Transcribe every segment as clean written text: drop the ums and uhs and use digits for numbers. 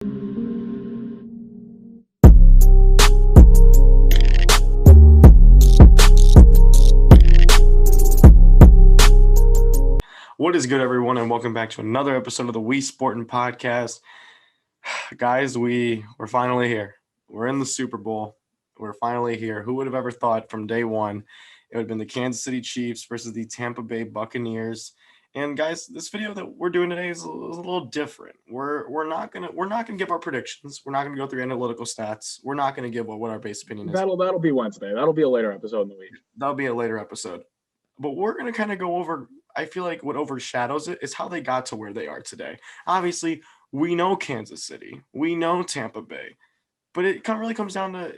What is good, everyone, and welcome back to another episode of the WeSportin podcast. Guys, we're finally here. We're in the Super Bowl. We're finally here. Who would have ever thought from day one it would have been the Kansas City Chiefs versus the Tampa Bay Buccaneers? And guys, this video that we're doing today is a little different. We're not gonna give our predictions. We're not gonna go through analytical stats. We're not gonna give what our base opinion is. That'll be Wednesday. That'll be a later episode in the week. That'll be a later episode. But we're gonna kind of go over. I feel like what overshadows it is how they got to where they are today. Obviously, we know Kansas City, we know Tampa Bay, but it really comes down to,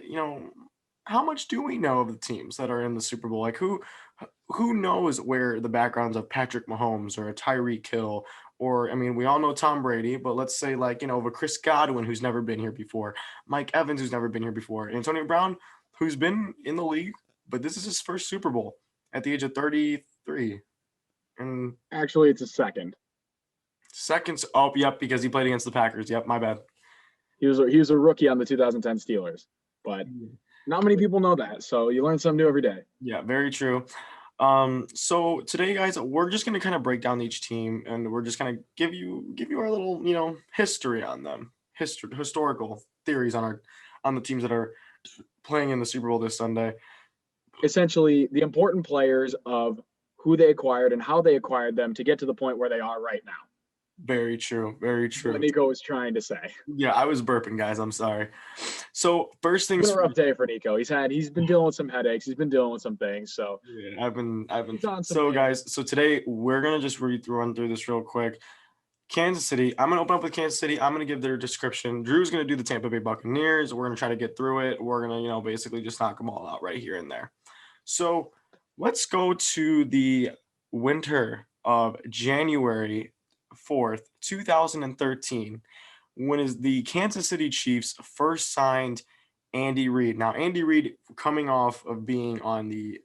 how much do we know of the teams that are in the Super Bowl? Like who knows where the backgrounds of Patrick Mahomes or a Tyreek Hill, or I mean, we all know Tom Brady, but let's say of a Chris Godwin who's never been here before, Mike Evans who's never been here before, Antonio Brown who's been in the league, but this is his first Super Bowl at the age of 33. And actually, it's a second. Oh, yep, because he played against the Packers. Yep, my bad. He was a rookie on the 2010 Steelers, but not many people know that. So you learn something new every day. Yeah, very true. So today, guys, we're just going to kind of break down each team, and we're just going to give you our little history on them, historical theories on the teams that are playing in the Super Bowl this Sunday. Essentially, the important players of who they acquired and how they acquired them to get to the point where they are right now. Very true. Very true. What Nico was trying to say. Yeah, I was burping, guys. I'm sorry. So first things. It's been a rough day for Nico. He's been dealing with some headaches. He's been dealing with some things. So yeah, I've been. So guys, so today we're gonna just run through this real quick. Kansas City. I'm gonna open up with Kansas City. I'm gonna give their description. Drew's gonna do the Tampa Bay Buccaneers. We're gonna try to get through it. We're gonna basically just knock them all out right here and there. So let's go to the winter of January 4th, 2013, when is the Kansas City Chiefs first signed Andy Reid. Now, Andy Reid, coming off of being on the,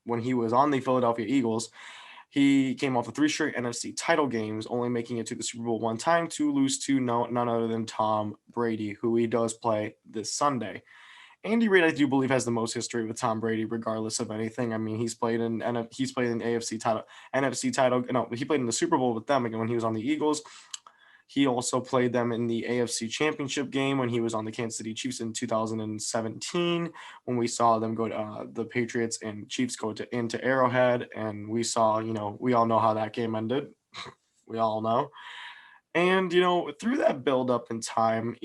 when he was on the Philadelphia Eagles, he came off of 3 straight NFC title games, only making it to the Super Bowl one time to lose to none other than Tom Brady, who he does play this Sunday. Andy Reid, I do believe, has the most history with Tom Brady, regardless of anything. I mean, he's played in NFC title. No, he played in the Super Bowl with them again when he was on the Eagles. He also played them in the AFC Championship game when he was on the Kansas City Chiefs in 2017, when we saw them go to the Patriots and Chiefs go into Arrowhead, and we saw, we all know how that game ended. We all know. And, through that build-up in time,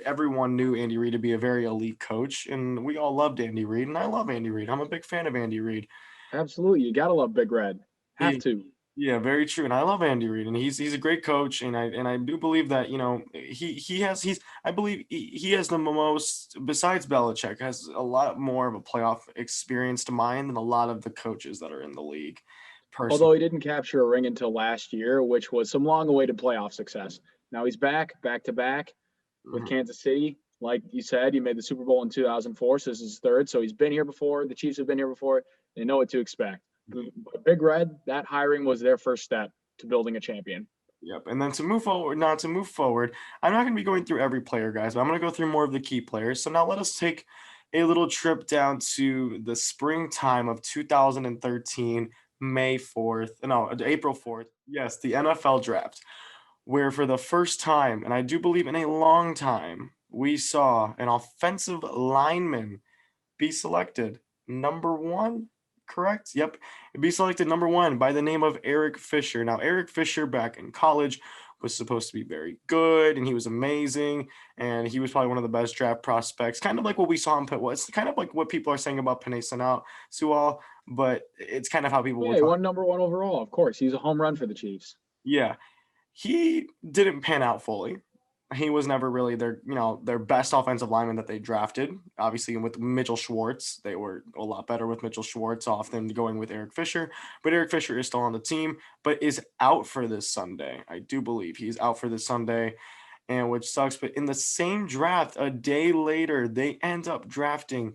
everyone knew Andy Reid to be a very elite coach, and we all loved Andy Reid, and I love Andy Reid. I'm a big fan of Andy Reid. Absolutely. You got to love Big Red. Have to. Yeah, very true. And I love Andy Reid, and he's a great coach, and I do believe that, he has the most, besides Belichick, has a lot more of a playoff experience to mine than a lot of the coaches that are in the league. Personally. Although he didn't capture a ring until last year, which was some long-awaited playoff success. Now he's back to back with Kansas City. Like you said, he made the Super Bowl in 2004, so this is his third. So he's been here before. The Chiefs have been here before. They know what to expect. But Big Red, that hiring was their first step to building a champion. Yep. And then to move forward, I'm not going to be going through every player, guys, but I'm going to go through more of the key players. So now let us take a little trip down to the springtime of 2013. April 4th. Yes, the NFL draft, where for the first time, and I do believe in a long time, we saw an offensive lineman be selected number 1. Correct? Yep. Be selected number 1 by the name of Eric Fisher. Now, Eric Fisher back in college was supposed to be very good, and he was amazing, and he was probably one of the best draft prospects, kind of like what we saw in Pitt. Well, it's kind of like what people are saying about Penei Sewell, but it's kind of how people he won number 1 overall. Of course, he's a home run for the Chiefs. Yeah, he didn't pan out fully. He was never really their best offensive lineman that they drafted. Obviously, with Mitchell Schwartz, they were a lot better with Mitchell Schwartz off than going with Eric Fisher. But Eric Fisher is still on the team, but is out for this Sunday. I do believe he's out for this Sunday, and which sucks. But in the same draft, a day later, they end up drafting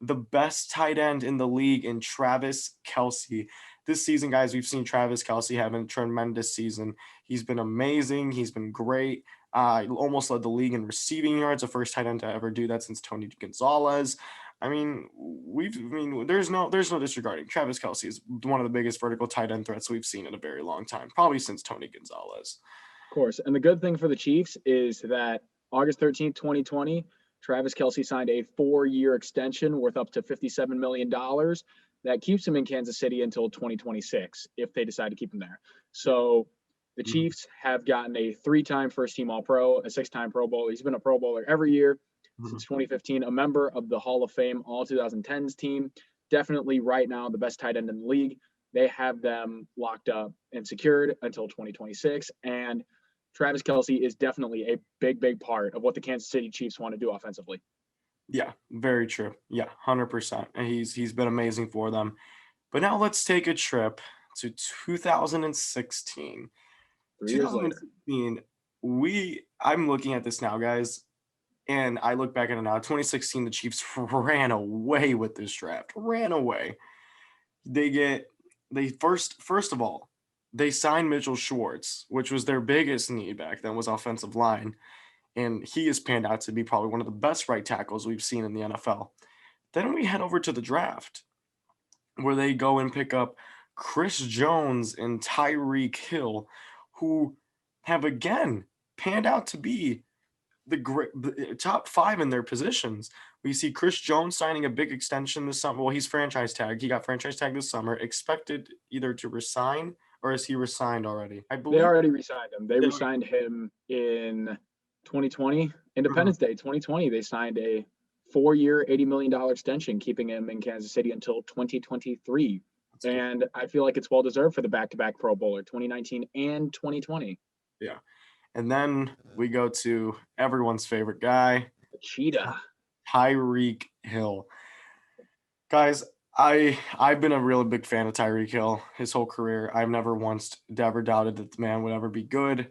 the best tight end in the league in Travis Kelce. This season, guys, we've seen Travis Kelce have a tremendous season. He's been amazing. He's been great. Almost led the league in receiving yards, the first tight end to ever do that since Tony Gonzalez. I mean, there's no disregarding. Travis Kelce is one of the biggest vertical tight end threats we've seen in a very long time, probably since Tony Gonzalez. Of course. And the good thing for the Chiefs is that August 13th, 2020, Travis Kelce signed a 4-year extension worth up to $57 million that keeps him in Kansas City until 2026 if they decide to keep him there. So the Chiefs have gotten a 3-time first-team All-Pro, a 6-time Pro Bowler. He's been a Pro Bowler every year since 2015, a member of the Hall of Fame All-2010s team. Definitely right now the best tight end in the league. They have them locked up and secured until 2026. And Travis Kelce is definitely a big, big part of what the Kansas City Chiefs want to do offensively. Yeah, very true. Yeah, 100%. And he's been amazing for them. But now let's take a trip to 2016. 3 years later. 2016, I'm looking at this now, guys, and I look back at it now. 2016, the Chiefs ran away with this draft. Ran away. First of all, they signed Mitchell Schwartz, which was their biggest need back then, was offensive line. And he has panned out to be probably one of the best right tackles we've seen in the NFL. Then we head over to the draft, where they go and pick up Chris Jones and Tyreek Hill, who have again panned out to be the top 5 in their positions. We see Chris Jones signing a big extension this summer. Well, he's franchise tagged. He got franchise tagged this summer, expected either to resign, or is he resigned already? I believe they already resigned him. They resigned him in 2020, Independence Day 2020. They signed a 4-year, $80 million extension, keeping him in Kansas City until 2023. And I feel like it's well deserved for the back-to-back Pro Bowler, 2019 and 2020. Yeah. And then we go to everyone's favorite guy, the Cheetah, Tyreek Hill. Guys, I've been a really big fan of Tyreek Hill his whole career. I've never once ever doubted that the man would ever be good.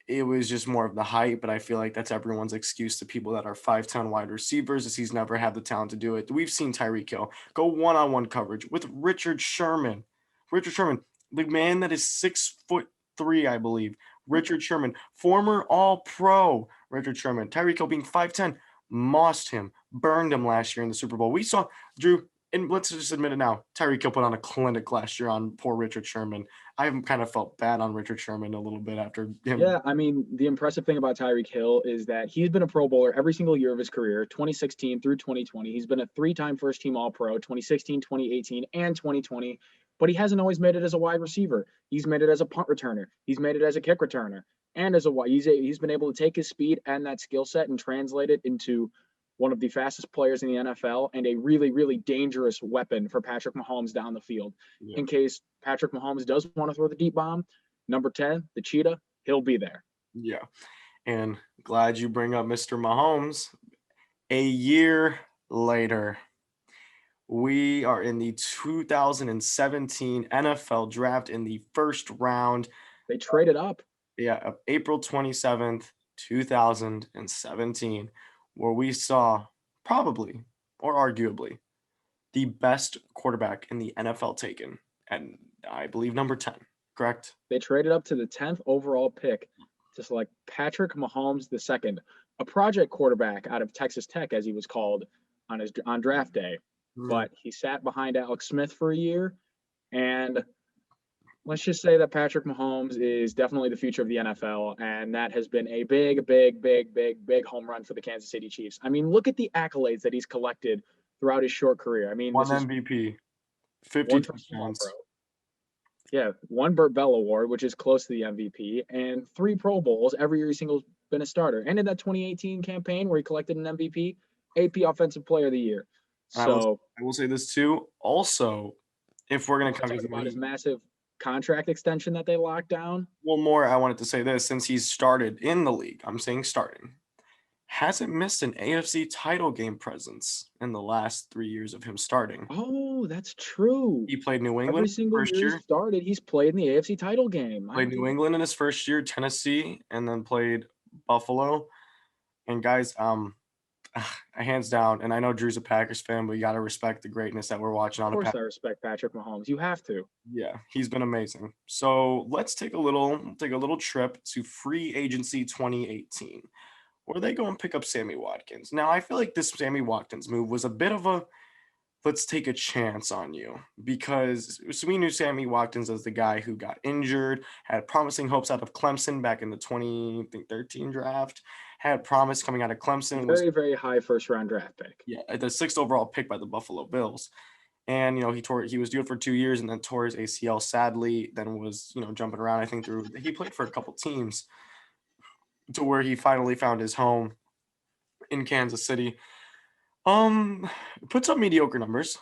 It was just more of the hype, but I feel like that's everyone's excuse to people that are 5'10" wide receivers, as he's never had the talent to do it. We've seen Tyreek Hill go one-on-one coverage with Richard Sherman. Richard Sherman, the man that is 6'3", I believe. Richard Sherman, former All-Pro Richard Sherman. Tyreek Hill being 5'10", mossed him, burned him last year in the Super Bowl. We saw, Drew, and let's just admit it now, Tyreek Hill put on a clinic last year on poor Richard Sherman. I kind of felt bad on Richard Sherman a little bit after him. Yeah, I mean, the impressive thing about Tyreek Hill is that he's been a Pro Bowler every single year of his career, 2016 through 2020. He's been a 3-time first-team All-Pro, 2016, 2018, and 2020. But he hasn't always made it as a wide receiver. He's made it as a punt returner. He's made it as a kick returner. And as a wide, he's been able to take his speed and that skill set and translate it into one of the fastest players in the NFL and a really, really dangerous weapon for Patrick Mahomes down the field. Yeah. In case Patrick Mahomes does want to throw the deep bomb, number 10, the Cheetah, he'll be there. Yeah. And glad you bring up Mr. Mahomes. A year later, we are in the 2017 NFL draft in the first round. They traded up. Yeah, April 27th, 2017, where we saw probably or arguably the best quarterback in the NFL taken, and I believe number 10, correct? They traded up to the 10th overall pick to select Patrick Mahomes II, a project quarterback out of Texas Tech, as he was called on draft day. But he sat behind Alex Smith for a year, and let's just say that Patrick Mahomes is definitely the future of the NFL, and that has been a big, big, big, big, big home run for the Kansas City Chiefs. I mean, look at the accolades that he's collected throughout his short career. I mean, one MVP, 50 touchdowns. Yeah, 1 Burt Bell Award, which is close to the MVP, and 3 Pro Bowls every year he's been a starter. And in that 2018 campaign where he collected an MVP, AP Offensive Player of the Year. So I will say this too. Also, if we're going to talk about his massive contract extension that they locked down. Well, more, I wanted to say this, since he's started in the league, I'm saying starting, hasn't missed an AFC title game presence in the last 3 years of him starting. Oh, that's true. He played New England every single first year. Started. He's played in the AFC title game. Played New England in his first year, Tennessee, and then played Buffalo. And guys, hands down. And I know Drew's a Packers fan, but you got to respect the greatness that we're watching Of on a course, I respect Patrick Mahomes. You have to. Yeah, he's been amazing. So let's take a little trip to free agency 2018, where they go and pick up Sammy Watkins. Now I feel like this Sammy Watkins move was a bit of a let's take a chance on you because so we knew Sammy Watkins as the guy who got injured, had promising hopes out of Clemson back in the 2013 draft, had promise coming out of Clemson, was Very, very high first round draft pick. yeah, the sixth overall pick by the Buffalo Bills. And he was due for 2 years and then tore his ACL sadly, then was jumping around. I think he played for a couple teams to where he finally found his home in Kansas City. Um, puts up mediocre numbers.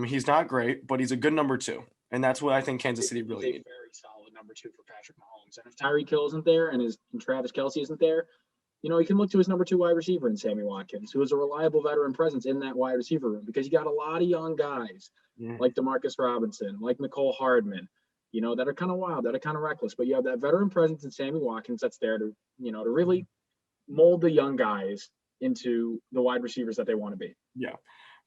He's not great, but he's a good number two, and that's what I think Kansas City He's really a needs. very solid number two for Patrick Mahomes. And if Tyreek Hill isn't there and Travis Kelce isn't there, he can look to his number two wide receiver in Sammy Watkins, who is a reliable veteran presence in that wide receiver room because you got a lot of young guys Yeah. like Demarcus Robinson, like Nicole Hardman, that are kind of wild, that are kind of reckless. But you have that veteran presence in Sammy Watkins that's there to, to really mold the young guys into the wide receivers that they want to be. Yeah,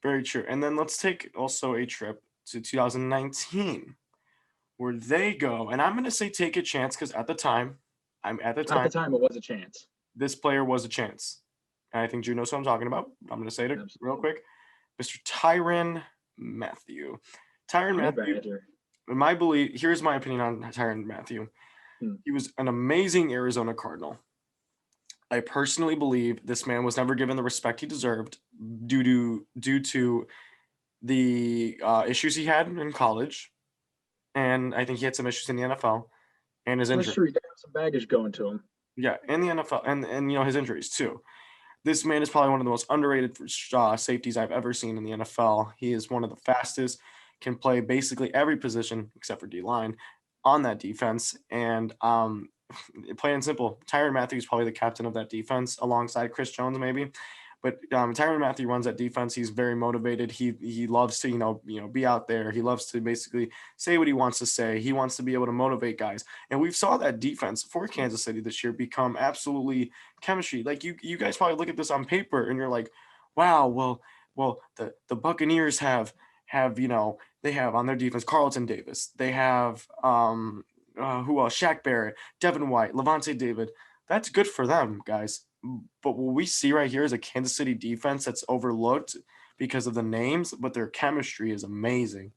very true. And then let's take also a trip to 2019, where they go, and I'm going to say take a chance because at the time, At the time, it was a chance. this player was a chance. And I think Drew knows what I'm talking about. I'm going to say it Absolutely. real quick. Mr. Tyrann Mathieu. Tyrann Mathieu, in my belief, here's my opinion on Tyrann Mathieu. He was an amazing Arizona Cardinal. I personally believe this man was never given the respect he deserved due to the issues he had in college, and I think he had some issues in the NFL and his injury. That's true. He got some baggage going to him. Yeah, in the NFL and his injuries too. This man is probably one of the most underrated safeties I've ever seen in the NFL. He is one of the fastest, can play basically every position except for D-line on that defense. And plain and simple, Tyrann Mathieu is probably the captain of that defense alongside Chris Jones maybe. But Tyrann Mathieu runs that defense. He's very motivated. He loves to be out there. He loves to basically say what he wants to say. He wants to be able to motivate guys. And we saw that defense for Kansas City this year become absolutely chemistry. Like you guys probably look at this on paper and you're like, wow, well the Buccaneers have they have on their defense Carlton Davis. They have who else? Shaq Barrett, Devin White, Levante David. That's good for them, guys. But what we see right here is a Kansas City defense that's overlooked because of the names, but their chemistry is amazing.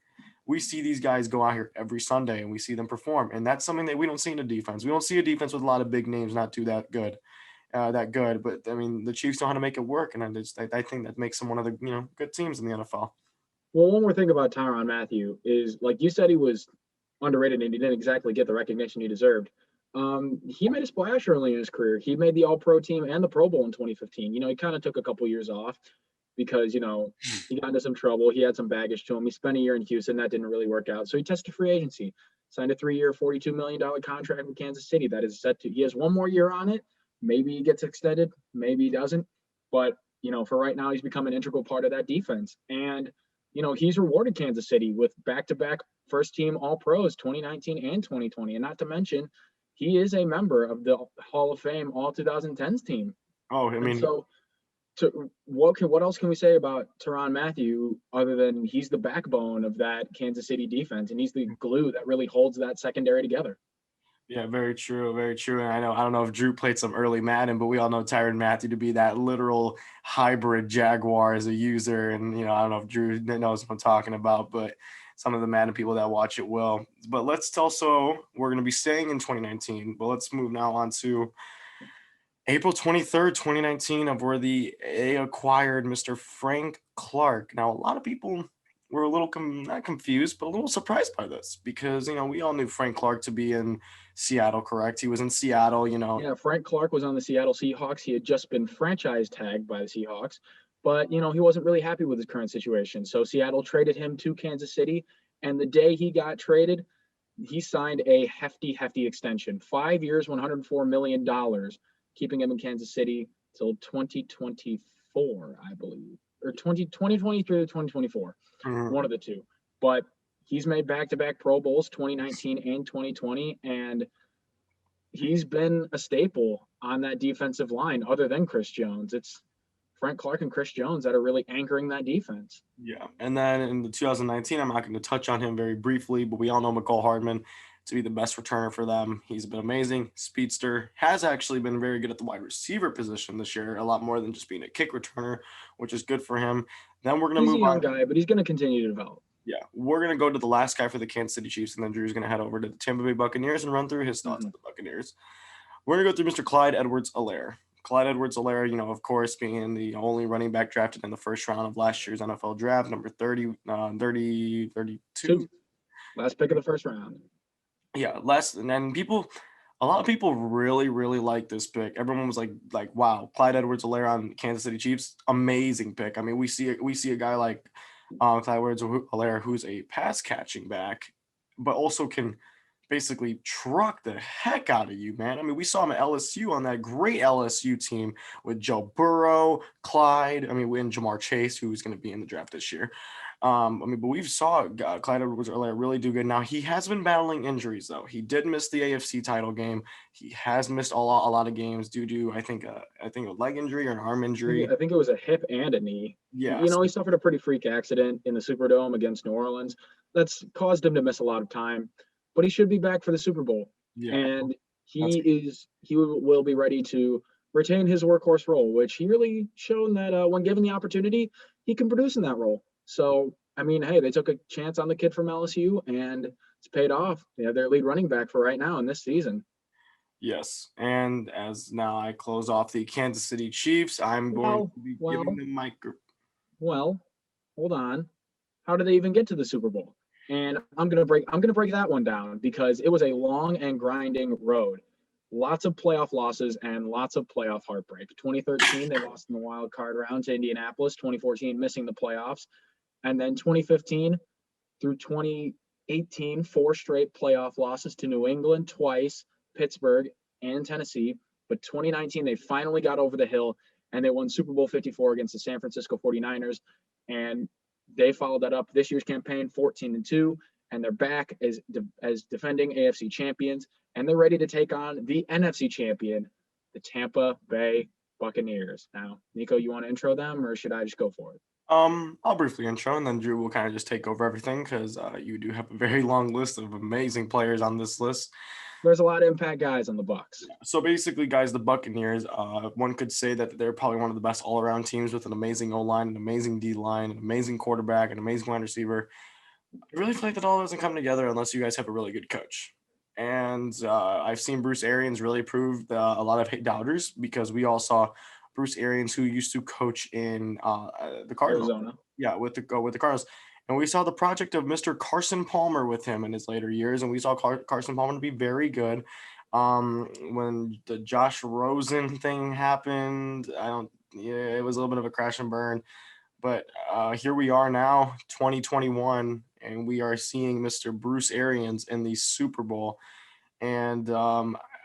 We see these guys go out here every Sunday and we see them perform. And that's something that we don't see in a defense. We don't see a defense with a lot of big names not do that good. But I mean, the Chiefs know how to make it work. And I think that makes them one of the, good teams in the NFL. Well, one more thing about Tyrann Mathieu is, like you said, he was underrated and he didn't exactly get the recognition he deserved. He made a splash early in his career. He made the All-Pro team and the Pro Bowl in 2015. He kind of took a couple years off because, he got into some trouble. He had some baggage to him. He spent a year in Houston. That didn't really work out. So he tested free agency, signed a 3-year, $42 million contract with Kansas City. That is set to, he has one more year on it. Maybe he gets extended. Maybe he doesn't. But, for right now, he's become an integral part of that defense. And, he's rewarded Kansas City with back-to-back first-team All-Pros 2019 and 2020. And not to mention, he is a member of the Hall of Fame All 2010s team. Oh, I mean, so what else can we say about Tyrann Mathieu other than he's the backbone of that Kansas City defense and he's the glue that really holds that secondary together? Yeah, very true, very true. And I don't know if Drew played some early Madden, but we all know Tyrann Mathieu to be that literal hybrid Jaguar as a user. And I don't know if Drew knows what I'm talking about, but some of the Madden people that watch it will. But we're going to be staying in 2019, but let's move now on to April 23rd, 2019, of where they acquired Mr. Frank Clark. Now, a lot of people were a little not confused, but a little surprised by this because, we all knew Frank Clark to be in Seattle, correct? He was in Seattle, Yeah, Frank Clark was on the Seattle Seahawks. He had just been franchise tagged by the Seahawks, but, he wasn't really happy with his current situation. So Seattle traded him to Kansas City, and the day he got traded, he signed a hefty extension, 5 years, $104 million, keeping him in Kansas City till 2024, I believe, or 2023 to 2024, one of the two. But he's made back-to-back Pro Bowls, 2019 and 2020, and he's been a staple on that defensive line other than Chris Jones. Frank Clark and Chris Jones that are really anchoring that defense. Yeah. And then in the 2019, I'm not going to touch on him very briefly, but we all know McCall Hardman to be the best returner for them. He's been amazing. Speedster has actually been very good at the wide receiver position this year, a lot more than just being a kick returner, which is good for him. Then we're going to He's a move young on. guy, but he's going to continue to develop. Yeah, we're going to go to the last guy for the Kansas City Chiefs, and then Drew's going to head over to the Tampa Bay Buccaneers and run through his thoughts on the Buccaneers. We're going to go through Mr. Clyde Edwards-Helaire. Clyde Edwards-Helaire, you know, of course, being the only running back drafted in the first round of last year's NFL draft, number 32. Last pick of the first round. Yeah, less. And then a lot of people really, really like this pick. Everyone was like, wow, Clyde Edwards-Helaire on Kansas City Chiefs, amazing pick. I mean, we see a guy like Clyde Edwards-Helaire who's a pass catching back, but also can basically truck the heck out of you, man. I mean, we saw him at LSU on that great LSU team with Joe Burrow, Clyde. I mean, we and Jamar Chase, who's going to be in the draft this year. But we've saw Clyde Edwards-Helaire really do good. Now, he has been battling injuries, though. He did miss the AFC title game. He has missed a lot of games due to, I think, a leg injury or an arm injury. I think it was a hip and a knee. Yeah. You know, he suffered a pretty freak accident in the Superdome against New Orleans. That's caused him to miss a lot of time. But he should be back for the Super Bowl. Yeah. And he will be ready to retain his workhorse role, which he really shown that when given the opportunity, he can produce in that role. So, I mean, hey, they took a chance on the kid from LSU, and it's paid off. They have their lead running back for right now in this season. Yes. And as now I close off the Kansas City Chiefs, I'm going to be giving the mic. Well, hold on. How did they even get to the Super Bowl? And I'm gonna break that one down because it was a long and grinding road. Lots of playoff losses and lots of playoff heartbreak. 2013, they lost in the wild card round to Indianapolis. 2014, missing the playoffs. And then 2015 through 2018, 4 straight playoff losses to New England twice, Pittsburgh, and Tennessee. But 2019, they finally got over the hill and they won Super Bowl 54 against the San Francisco 49ers. And they followed that up this year's campaign, 14-2, and they're back as defending AFC champions, and they're ready to take on the NFC champion, the Tampa Bay Buccaneers. Now, Nico, you want to intro them, or should I just go for it? I'll briefly intro, and then Drew will kind of just take over everything because you do have a very long list of amazing players on this list. There's a lot of impact guys on the Bucs. So basically, guys, the Buccaneers, one could say that they're probably one of the best all-around teams with an amazing O-line, an amazing D-line, an amazing quarterback, an amazing wide receiver. I really feel like that all doesn't come together unless you guys have a really good coach. And I've seen Bruce Arians really prove a lot of doubters because we all saw Bruce Arians, who used to coach in the Cardinals. Arizona. Yeah, with the Cardinals. And we saw the project of Mr. Carson Palmer with him in his later years, and we saw Carson Palmer to be very good. When the Josh Rosen thing happened, it was a little bit of a crash and burn. But here we are now, 2021, and we are seeing Mr. Bruce Arians in the Super Bowl. And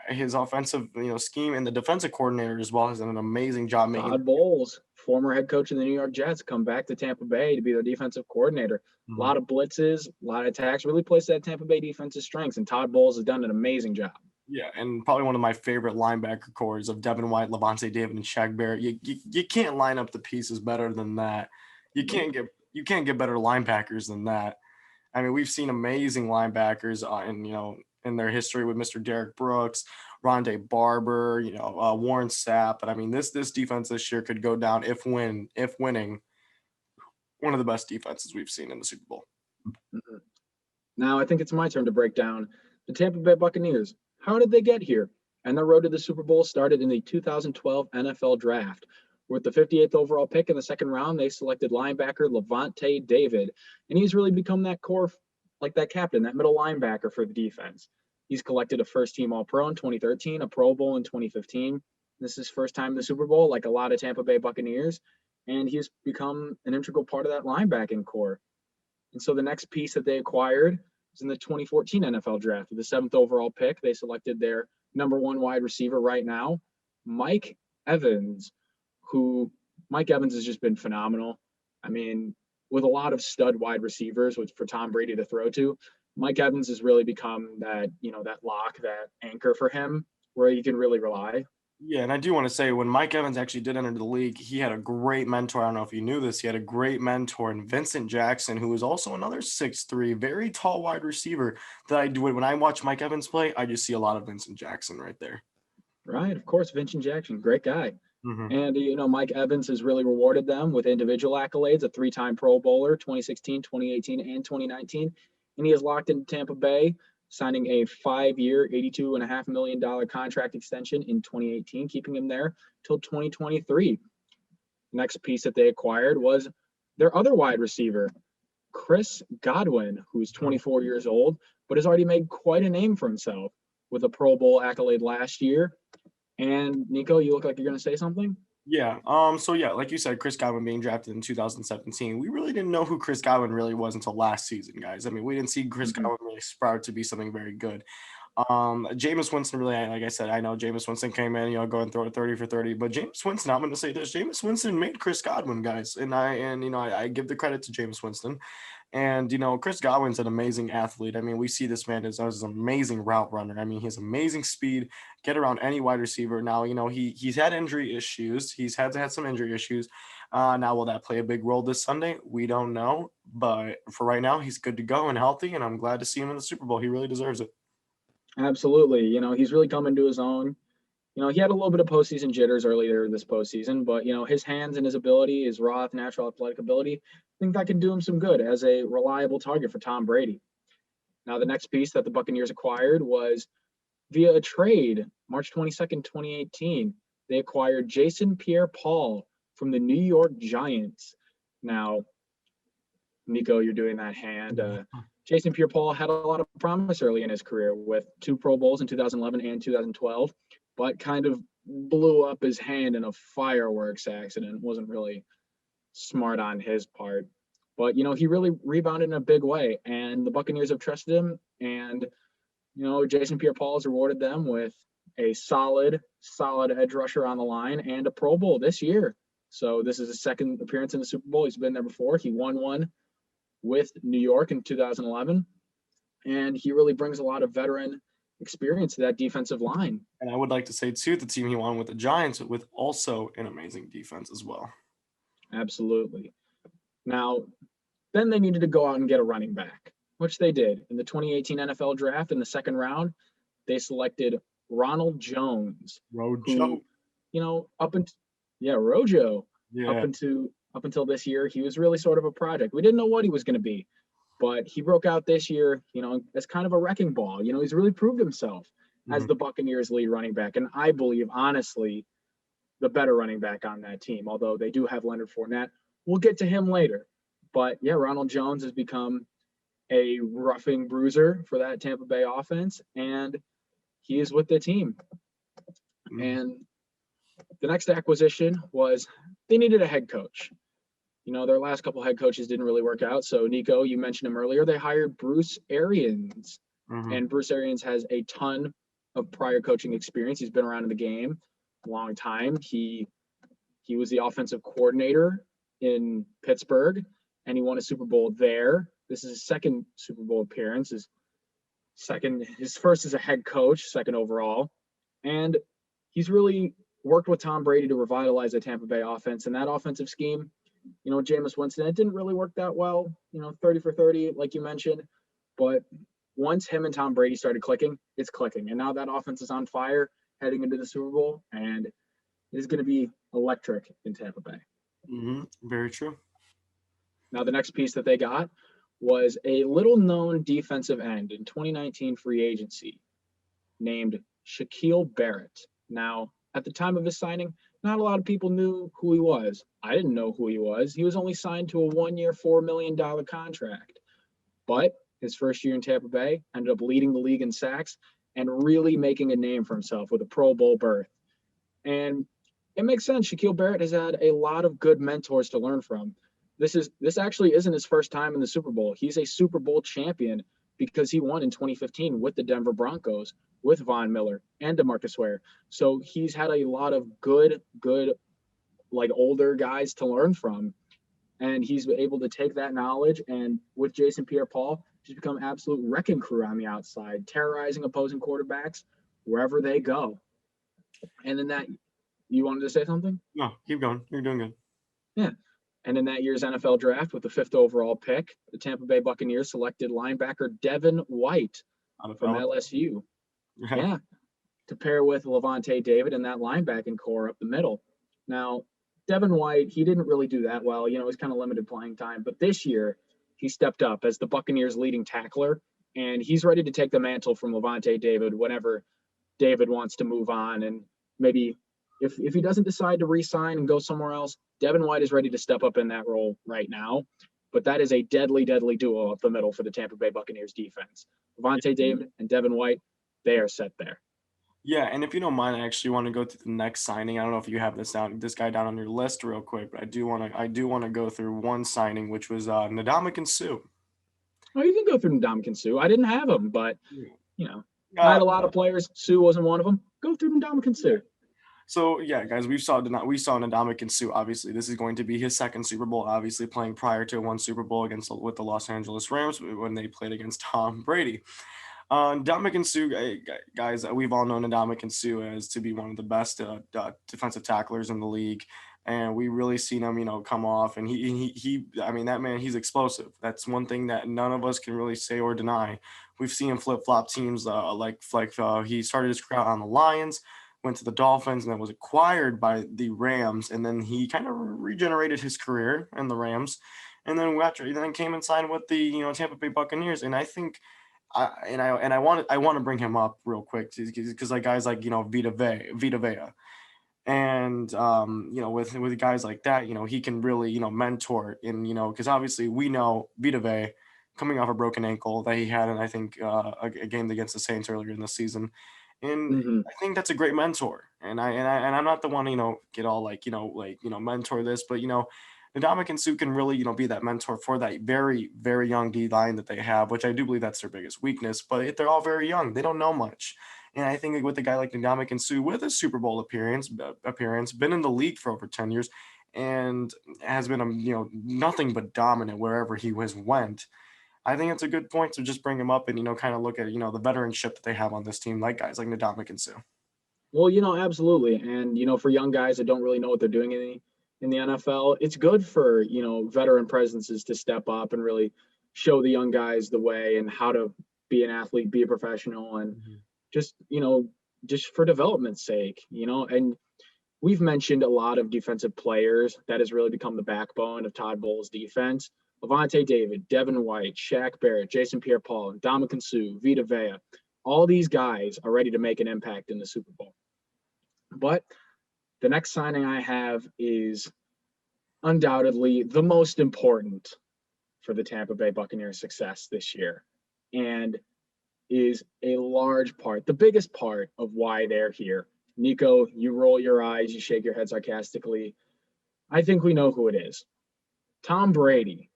his offensive scheme and the defensive coordinator as well has done an amazing job making. Todd Bowles, former head coach of the New York Jets, come back to Tampa Bay to be their defensive coordinator. A lot of blitzes, a lot of attacks, really plays that Tampa Bay defense's strengths, and Todd Bowles has done an amazing job. Yeah, and probably one of my favorite linebacker cores of Devin White, Levante David, and Shaq Barrett. You can't line up the pieces better than that. You can't get better linebackers than that. I mean, we've seen amazing linebackers in their history with Mr. Derek Brooks, Rondé Barber, Warren Sapp. But I mean, this defense this year could go down if winning, one of the best defenses we've seen in the Super Bowl. Now I think it's my turn to break down the Tampa Bay Buccaneers. How did they get here? And the road to the Super Bowl started in the 2012 NFL Draft. With the 58th overall pick in the second round, they selected linebacker Levante David, and he's really become that core, like that captain, that middle linebacker for the defense. He's collected a first-team All-Pro in 2013, a Pro Bowl in 2015. This is his first time in the Super Bowl, like a lot of Tampa Bay Buccaneers, and he's become an integral part of that linebacking core. And so the next piece that they acquired was in the 2014 NFL Draft. With the 7th overall pick, they selected their number 1 wide receiver right now, Mike Evans, Mike Evans has just been phenomenal. I mean, with a lot of stud wide receivers for Tom Brady to throw to, Mike Evans has really become that lock, that anchor for him where he can really rely. Yeah, and I do want to say when Mike Evans actually did enter the league, he had a great mentor. I don't know if you knew this. He had a great mentor in Vincent Jackson, who is also another 6'3", very tall wide receiver that I do. When I watch Mike Evans play, I just see a lot of Vincent Jackson right there. Right, of course, Vincent Jackson, great guy. Mm-hmm. And, Mike Evans has really rewarded them with individual accolades, a three-time Pro Bowler, 2016, 2018, and 2019. And he is locked into Tampa Bay, signing a 5-year, $82.5 million contract extension in 2018, keeping him there till 2023. Next piece that they acquired was their other wide receiver, Chris Godwin, who's 24 years old, but has already made quite a name for himself with a Pro Bowl accolade last year. And Nico, you look like you're going to say something. Yeah. So yeah, like you said, Chris Godwin being drafted in 2017. We really didn't know who Chris Godwin really was until last season, guys. I mean, we didn't see Chris Mm-hmm. Godwin really sprout to be something very good. Jameis Winston really, like I said, I know Jameis Winston came in, go and throw it 30 for 30, but Jameis Winston, I'm going to say this, Jameis Winston made Chris Godwin, guys. I give the credit to Jameis Winston. And, Chris Godwin's an amazing athlete. I mean, we see this man as an amazing route runner. I mean, he has amazing speed, get around any wide receiver. Now, he's had injury issues. He's had some injury issues. Now, will that play a big role this Sunday? We don't know. But for right now, he's good to go and healthy, and I'm glad to see him in the Super Bowl. He really deserves it. Absolutely. He's really come into his own. He had a little bit of postseason jitters earlier this postseason, but his hands and his ability, his raw, natural athletic ability, I think that can do him some good as a reliable target for Tom Brady. Now, the next piece that the Buccaneers acquired was via a trade, March 22nd, 2018. They acquired Jason Pierre-Paul from the New York Giants. Now, Nico, you're doing that hand. Jason Pierre-Paul had a lot of promise early in his career with 2 Pro Bowls in 2011 and 2012, but kind of blew up his hand in a fireworks accident. Wasn't really smart on his part. But, he really rebounded in a big way, and the Buccaneers have trusted him. And, Jason Pierre-Paul has rewarded them with a solid edge rusher on the line and a Pro Bowl this year. So this is his second appearance in the Super Bowl. He's been there before. He won one with New York in 2011, and he really brings a lot of veteran experience to that defensive line. And I would like to say, too, the team he won with the Giants with also an amazing defense as well. Absolutely. Now, then they needed to go out and get a running back, which they did. In the 2018 NFL Draft, in the second round, they selected Ronald Jones. Rojo. Who, Rojo. Yeah. Up until this year, he was really sort of a project. We didn't know what he was going to be, but he broke out this year, as kind of a wrecking ball. He's really proved himself as the Buccaneers' lead running back. And I believe, honestly, the better running back on that team, although they do have Leonard Fournette. We'll get to him later. But, yeah, Ronald Jones has become a roughing bruiser for that Tampa Bay offense, and he is with the team. Mm-hmm. And the next acquisition was they needed a head coach. Their last couple head coaches didn't really work out. So, Nico, you mentioned him earlier. They hired Bruce Arians. Mm-hmm. And Bruce Arians has a ton of prior coaching experience. He's been around in the game a long time. He was the offensive coordinator in Pittsburgh, and he won a Super Bowl there. This is his second Super Bowl appearance. His first as a head coach, second overall. And he's really worked with Tom Brady to revitalize the Tampa Bay offense. And that offensive scheme, Jameis Winston, it didn't really work that well, 30 for 30, like you mentioned. But once him and Tom Brady started clicking, it's clicking. And now that offense is on fire heading into the Super Bowl, and it is going to be electric in Tampa Bay. Mm-hmm. Very true. Now, the next piece that they got was a little-known defensive end in 2019 free agency named Shaquille Barrett. Now, at the time of his signing, not a lot of people knew who he was. I didn't know who he was. He was only signed to a 1-year, $4 million contract. But his first year in Tampa Bay ended up leading the league in sacks and really making a name for himself with a Pro Bowl berth. And it makes sense. Shaquille Barrett has had a lot of good mentors to learn from. This actually isn't his first time in the Super Bowl. He's a Super Bowl champion because he won in 2015 with the Denver Broncos, with Von Miller and DeMarcus Ware. So he's had a lot of good, like older guys to learn from. And he's able to take that knowledge and with Jason Pierre-Paul, just become absolute wrecking crew on the outside, terrorizing opposing quarterbacks wherever they go. And then that, you wanted to say something? No, keep going. You're doing good. Yeah. And in that year's NFL draft, with the 5th overall pick, the Tampa Bay Buccaneers selected linebacker Devin White from LSU. Yeah, to pair with Levante David and that linebacking core up the middle. Now, Devin White, he didn't really do that well. He's kind of limited playing time. But this year, he stepped up as the Buccaneers' leading tackler, and he's ready to take the mantle from Levante David whenever David wants to move on. And maybe if he doesn't decide to re-sign and go somewhere else, Devin White is ready to step up in that role right now. But that is a deadly, deadly duo up the middle for the Tampa Bay Buccaneers defense. Levante David and Devin White, they are set there. Yeah, and if you don't mind, I actually want to go to the next signing. I don't know if you have this guy down on your list real quick, but I do want to go through one signing, which was Ndamukong Suh. Oh, you can go through Ndamukong Suh. I didn't have him, but I had a lot of players. Suh wasn't one of them. Go through Ndamukong Suh. So yeah, guys, we saw Ndamukong Suh. Obviously, this is going to be his second Super Bowl. Obviously, playing prior to one Super Bowl with the Los Angeles Rams when they played against Tom Brady. Ndamukong Suh, guys, we've all known Ndamukong Suh as to be one of the best defensive tacklers in the league, and we really seen him, come off. And I mean, that man, he's explosive. That's one thing that none of us can really say or deny. We've seen him flip flop teams he started his career on the Lions, went to the Dolphins, and then was acquired by the Rams, and then he kind of regenerated his career in the Rams, and then came and signed with the Tampa Bay Buccaneers, and I think. I want to bring him up real quick because like guys like Vita Vea, and with guys like that, he can really mentor, and because obviously we know Vita Vea coming off a broken ankle that he had in I think a game against the Saints earlier in the season, and I think that's a great mentor, and I'm not the one to get all mentor this, but Ndamukong Suh can really, be that mentor for that very, very young D line that they have, which I do believe that's their biggest weakness. But they're all very young; they don't know much. And I think with a guy like Ndamukong Suh, with a Super Bowl appearance, been in the league for over 10 years, and has been nothing but dominant wherever he went. I think it's a good point to just bring him up and kind of look at the veteranship that they have on this team, like guys like Ndamukong Suh. Well, absolutely. And for young guys that don't really know what they're doing in the NFL, it's good for, veteran presences to step up and really show the young guys the way and how to be an athlete, be a professional, and just, just for development's sake, and we've mentioned a lot of defensive players that has really become the backbone of Todd Bowles' defense. Levante David, Devin White, Shaq Barrett, Jason Pierre-Paul, Ndamukong Suh, Vita Vea, all these guys are ready to make an impact in the Super Bowl. But the next signing I have is undoubtedly the most important for the Tampa Bay Buccaneers' success this year, and is a large part, the biggest part of why they're here. Nico, you roll your eyes, you shake your head sarcastically. I think we know who it is. Tom Brady,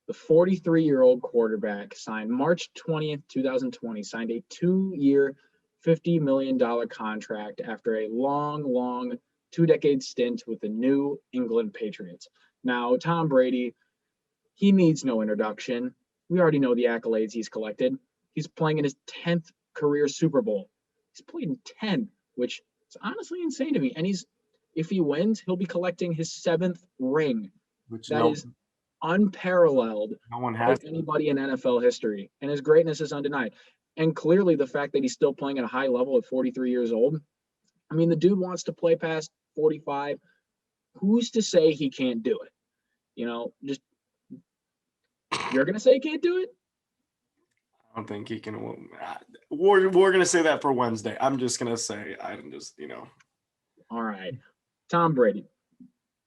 the 43-year-old quarterback, signed March 20th, 2020, signed a 2-year, $50 million contract after a long 2-decade stint with the New England Patriots. Now, Tom Brady, he needs no introduction. We already know the accolades he's collected. He's playing in his 10th career Super Bowl. He's played in 10, which is honestly insane to me. And if he wins, he'll be collecting his 7th ring. That is unparalleled by anybody in NFL history. And his greatness is undenied. And clearly the fact that he's still playing at a high level at 43 years old, I mean, the dude wants to play past 45. Who's to say he can't do it? Just you're going to say he can't do it? I don't think he can. We're going to say that for Wednesday. I'm just going to say, All right. Tom Brady.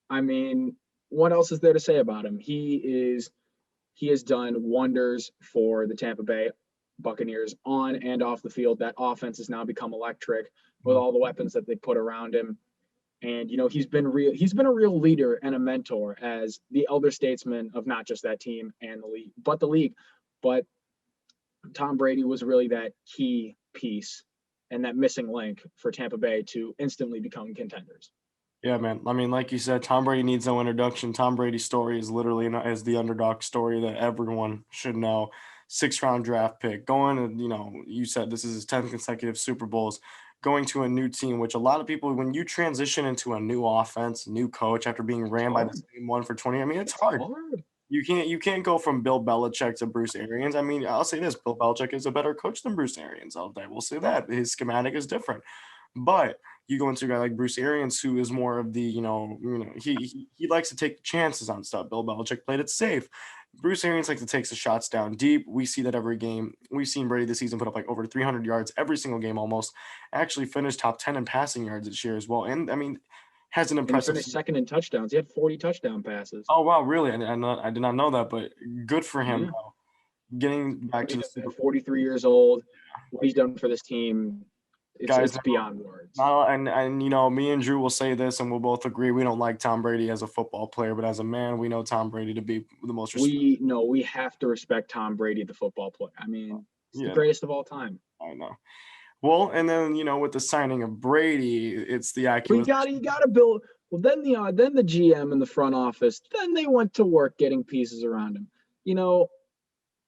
I mean, what else is there to say about him? He has done wonders for the Tampa Bay Buccaneers on and off the field. That offense has now become electric with all the weapons that they put around him. And he's been a real leader and a mentor as the elder statesman of not just that team and the league, but the league. But Tom Brady was really that key piece and that missing link for Tampa Bay to instantly become contenders. Yeah, man. I mean, like you said, Tom Brady needs no introduction. Tom Brady's story is literally as the underdog story that everyone should know. 6th-round draft pick, going and you said this is his 10th consecutive Super Bowls, going to a new team, which a lot of people, when you transition into a new offense, new coach after being ran by the same one for 20, I mean, it's hard. You can't go from Bill Belichick to Bruce Arians. I mean, I'll say this: Bill Belichick is a better coach than Bruce Arians. I will say that his schematic is different, but you go into a guy like Bruce Arians, who is more of the he likes to take chances on stuff. Bill Belichick played it safe. Bruce Arians likes to take the shots down deep. We see that every game. We've seen Brady this season put up like over 300 yards every single game almost. Actually finished top 10 in passing yards this year as well. And I mean, has an impressive. And he finished second in touchdowns. He had 40 touchdown passes. Oh wow, really? I did not know that, but good for him. Yeah. Getting back to the 43 years old, what he's done for this team, it's beyond words. And me and Drew will say this, and we'll both agree we don't like Tom Brady as a football player, but as a man, we know Tom Brady to be the most. We have to respect Tom Brady, the football player. I mean, he's the greatest of all time. I know. Well, and then with the signing of Brady, it's the accuracy. You got to build. Well, then the GM in the front office, then they went to work getting pieces around him.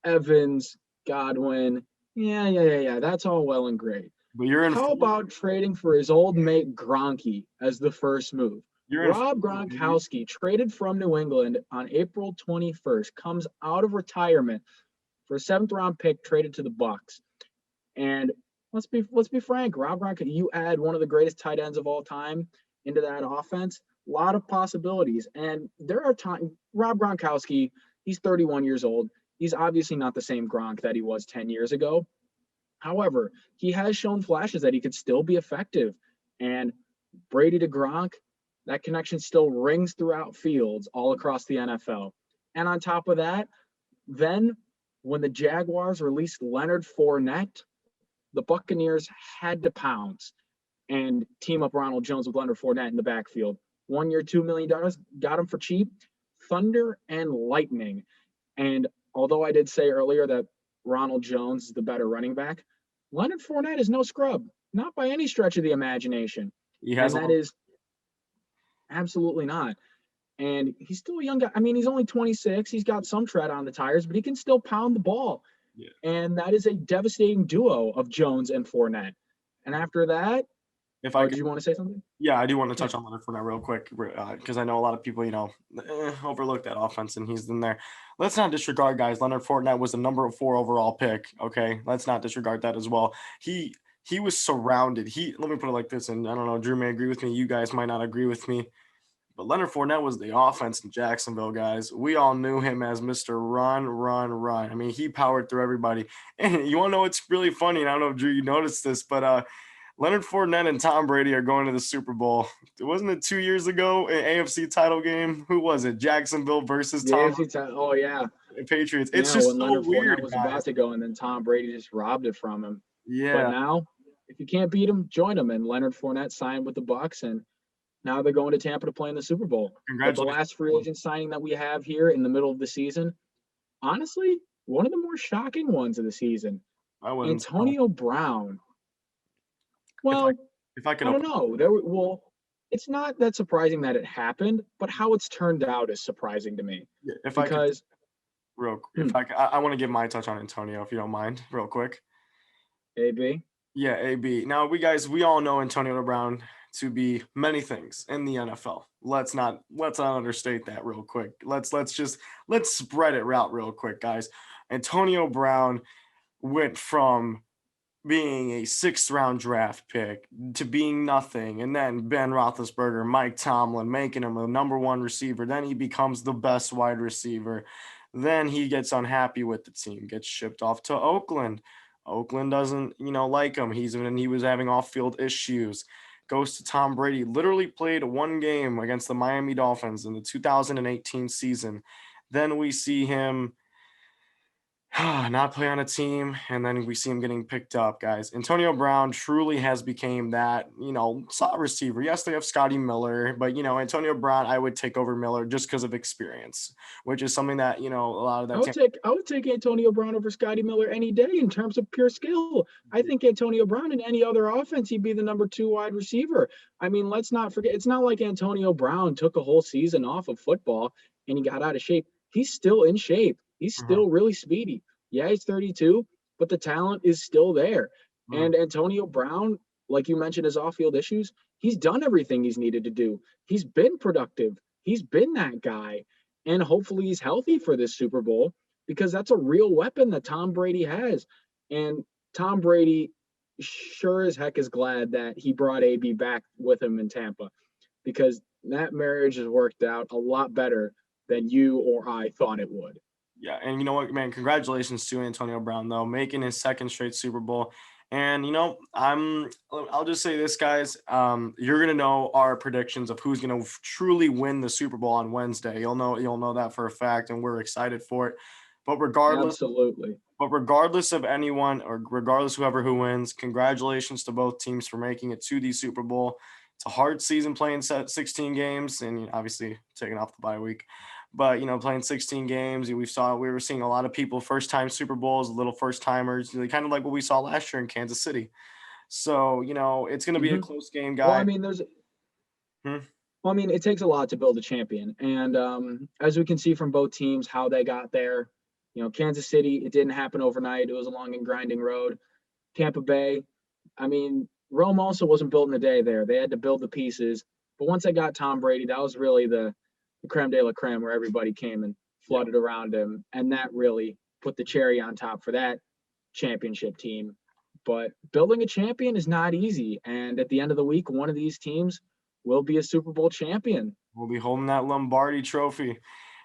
Evans, Godwin, yeah. That's all well and great. But how about trading for his old mate Gronky as the first move? Rob Gronkowski traded from New England on April 21st, comes out of retirement for a 7th round pick, traded to the Bucs. And let's be frank, Rob Gronkowski, you add one of the greatest tight ends of all time into that offense, a lot of possibilities. And there are times Rob Gronkowski, he's 31 years old. He's obviously not the same Gronk that he was 10 years ago. However, he has shown flashes that he could still be effective. And Brady to Gronk, that connection still rings throughout fields all across the NFL. And on top of that, then when the Jaguars released Leonard Fournette, the Buccaneers had to pounce and team up Ronald Jones with Leonard Fournette in the backfield. 1 year, $2 million, got him for cheap. Thunder and lightning. And although I did say earlier that Ronald Jones is the better running back, Leonard Fournette is no scrub, not by any stretch of the imagination. That is absolutely not. And he's still a young guy. I mean, he's only 26. He's got some tread on the tires, but he can still pound the ball. Yeah. And that is a devastating duo of Jones and Fournette. And after that, did you want to say something? Yeah, I do want to touch on Leonard Fournette real quick because I know a lot of people, overlook that offense, and he's in there. Let's not disregard, guys. Leonard Fournette was the number 4 overall pick. Okay, let's not disregard that as well. He was surrounded. Let me put it like this, and I don't know, Drew may agree with me. You guys might not agree with me. But Leonard Fournette was the offense in Jacksonville, guys. We all knew him as Mr. Run, Run, Run. I mean, he powered through everybody. And you want to know what's really funny? And I don't know if, Drew, you noticed this, but Leonard Fournette and Tom Brady are going to the Super Bowl. Wasn't it 2 years ago, an AFC title game? Who was it? Jacksonville versus Tom Brady. Oh, yeah. Patriots. It's just so Leonard weird, Fournette was about to go, and then Tom Brady just robbed it from him. Yeah. But now, if you can't beat him, join him. And Leonard Fournette signed with the Bucs, and now they're going to Tampa to play in the Super Bowl. But the last free agent signing that we have here in the middle of the season, honestly, one of the more shocking ones of the season. Antonio Brown. Well, I don't know. It's not that surprising that it happened, but how it's turned out is surprising to me. Yeah, I want to give my touch on Antonio, if you don't mind, real quick. AB? Yeah, AB. Now, we all know Antonio Brown to be many things in the NFL. Let's not understate that real quick. Let's spread it out real quick, guys. Antonio Brown went from being a 6th round draft pick to being nothing, and then Ben Roethlisberger, Mike Tomlin making him a number 1 receiver. Then he becomes the best wide receiver. Then he gets unhappy with the team, gets shipped off to Oakland. Oakland doesn't, like him. He was having off-field issues. Goes to Tom Brady. Literally played 1 game against the Miami Dolphins in the 2018 season. Then we see him not play on a team, and then we see him getting picked up, guys. Antonio Brown truly has became that, slot receiver. Yes, they have Scotty Miller, but, Antonio Brown, I would take over Miller just because of experience, which is something that, a lot of that. I would take Antonio Brown over Scotty Miller any day in terms of pure skill. I think Antonio Brown in any other offense, he'd be the number 2 wide receiver. I mean, let's not forget, it's not like Antonio Brown took a whole season off of football and he got out of shape. He's still in shape. He's still really speedy. Yeah, he's 32, but the talent is still there. And Antonio Brown, like you mentioned, his off-field issues, he's done everything he's needed to do. He's been productive. He's been that guy. And hopefully he's healthy for this Super Bowl because that's a real weapon that Tom Brady has. And Tom Brady sure as heck is glad that he brought AB back with him in Tampa because that marriage has worked out a lot better than you or I thought it would. Yeah, and you know what, man? Congratulations to Antonio Brown, though, making his second straight Super Bowl. And you know, I'll just say this, guys. You're gonna know our predictions of who's gonna truly win the Super Bowl on Wednesday. You'll know that for a fact, and we're excited for it. But Absolutely. regardless of anyone or regardless who wins, congratulations to both teams for making it to the Super Bowl. It's a hard season playing 16 games, and obviously taking off the bye week. But playing 16 games, we were seeing a lot of people first time Super Bowls, little first timers, kind of like what we saw last year in Kansas City. So it's going to be a close game, Well, I guy. mean, it takes a lot to build a champion, and as we can see from both teams, how they got there. Kansas City, it didn't happen overnight. It was a long and grinding road. Tampa Bay, I mean, Rome also wasn't built in a day there. They had to build the pieces. But once they got Tom Brady, that was really the creme de la creme where everybody came and flooded around him. And that really put the cherry on top for that championship team. But building a champion is not easy. And at the end of the week, one of these teams will be a Super Bowl champion. We'll be holding that Lombardi trophy.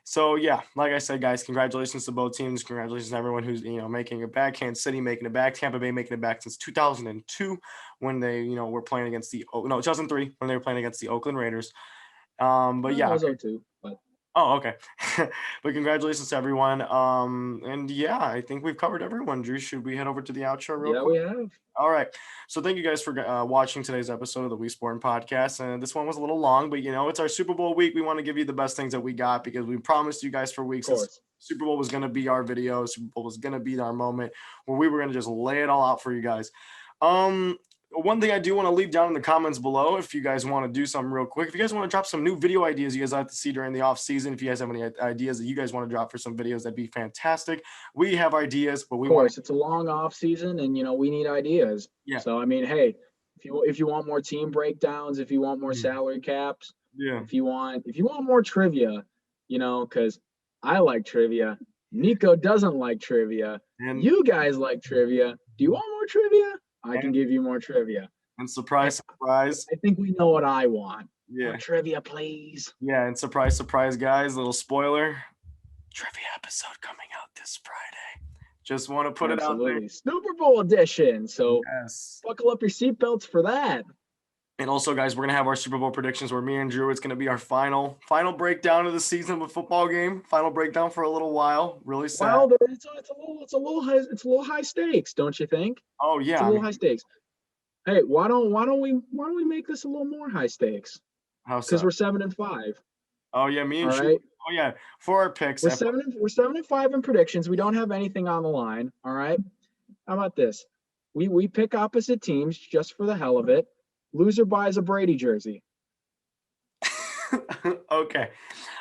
So yeah, like I said, guys, congratulations to both teams. Congratulations to everyone who's making it back. Kansas City making it back. Tampa Bay making it back since 2002 when they were playing against 2003 when they were playing against the Oakland Raiders. But yeah, was 02, but oh, okay. But congratulations to everyone. And yeah, I think we've covered everyone. Drew, should we head over to the outro real quick? Yeah, we have. All right. So thank you guys for watching today's episode of the WeSportin podcast. And this one was a little long, but it's our Super Bowl week. We want to give you the best things that we got because we promised you guys for weeks. Super Bowl was going to be our video. Super Bowl was going to be our moment where we were going to just lay it all out for you guys. One thing I do want to leave down in the comments below, if you guys want to do something real quick, if you guys want to drop some new video ideas you guys like to see during the off season, if you guys have any ideas that you guys want to drop for some videos, that'd be fantastic. We have ideas, but it's a long off season and we need ideas. Yeah. So I mean, hey, if you want more team breakdowns, if you want more salary caps, if you want more trivia, because I like trivia. Nico doesn't like trivia. And you guys like trivia. Do you want more trivia? I can give you more trivia. And surprise, surprise. I think we know what I want. Yeah. More trivia, please. Yeah, and surprise, surprise, guys. Little spoiler. Trivia episode coming out this Friday. Just want to put it out there. Super Bowl edition. So buckle up your seatbelts for that. And also, guys, we're going to have our Super Bowl predictions where me and Drew, it's going to be our final breakdown of the season of a football game. Final breakdown for a little while. Really sad. Well, it's a little high stakes, don't you think? Oh yeah, it's a little high stakes. Hey, why don't we make this a little more high stakes? How so? Because we're 7-5. Oh yeah, me and Drew. Right? Oh yeah, for our picks. We're 7-5 in predictions. We don't have anything on the line. All right. How about this? We pick opposite teams just for the hell of it. Loser buys a Brady jersey. Okay.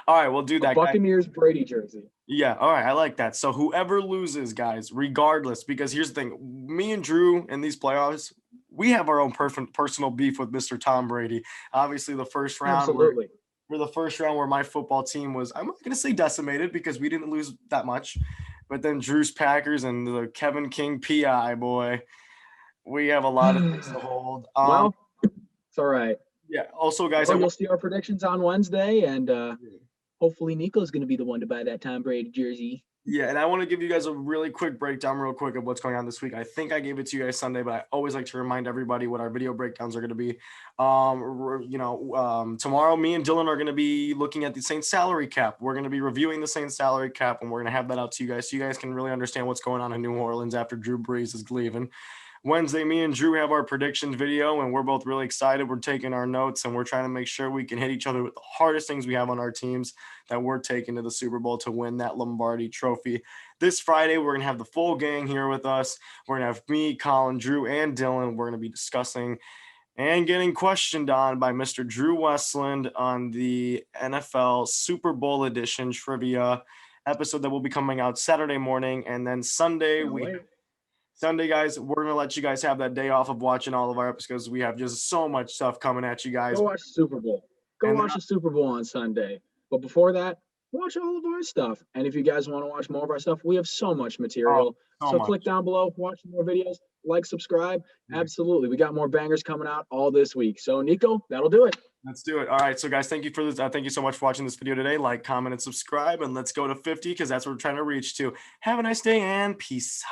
All right, we'll do that. Buccaneers Brady jersey. Yeah, all right, I like that. So whoever loses, guys, regardless, because here's the thing. Me and Drew in these playoffs, we have our own personal beef with Mr. Tom Brady. Obviously, the first round. Absolutely. We're the first round where my football team was, I'm not going to say decimated because we didn't lose that much. But then Drew's Packers and the Kevin King PI, boy, we have a lot of things to hold. Well, it's all right. Yeah. Also, guys, you'll see our predictions on Wednesday, and hopefully Nico's going to be the one to buy that Tom Brady jersey. Yeah, and I want to give you guys a really quick breakdown real quick of what's going on this week. I think I gave it to you guys Sunday, but I always like to remind everybody what our video breakdowns are going to be. Tomorrow, me and Dylan are going to be looking at the Saints salary cap. We're going to be reviewing the Saints salary cap, and we're going to have that out to you guys so you guys can really understand what's going on in New Orleans after Drew Brees is leaving. Wednesday, me and Drew have our predictions video, and we're both really excited. We're taking our notes, and we're trying to make sure we can hit each other with the hardest things we have on our teams that we're taking to the Super Bowl to win that Lombardi trophy. This Friday, we're going to have the full gang here with us. We're going to have me, Colin, Drew, and Dylan. We're going to be discussing and getting questioned on by Mr. Drew Westland on the NFL Super Bowl edition trivia episode that will be coming out Saturday morning. And then Sunday, Sunday, guys, we're gonna let you guys have that day off of watching all of our episodes. We have just so much stuff coming at you guys. Go watch the Super Bowl. Go watch the Super Bowl on Sunday. But before that, watch all of our stuff. And if you guys want to watch more of our stuff, we have so much material. So click down below, watch more videos, like, subscribe. Absolutely. We got more bangers coming out all this week. So Nico, that'll do it. Let's do it. All right. So guys, thank you for this. Thank you so much for watching this video today. Like, comment, and subscribe, and let's go to 50 because that's what we're trying to reach to. Have a nice day and peace.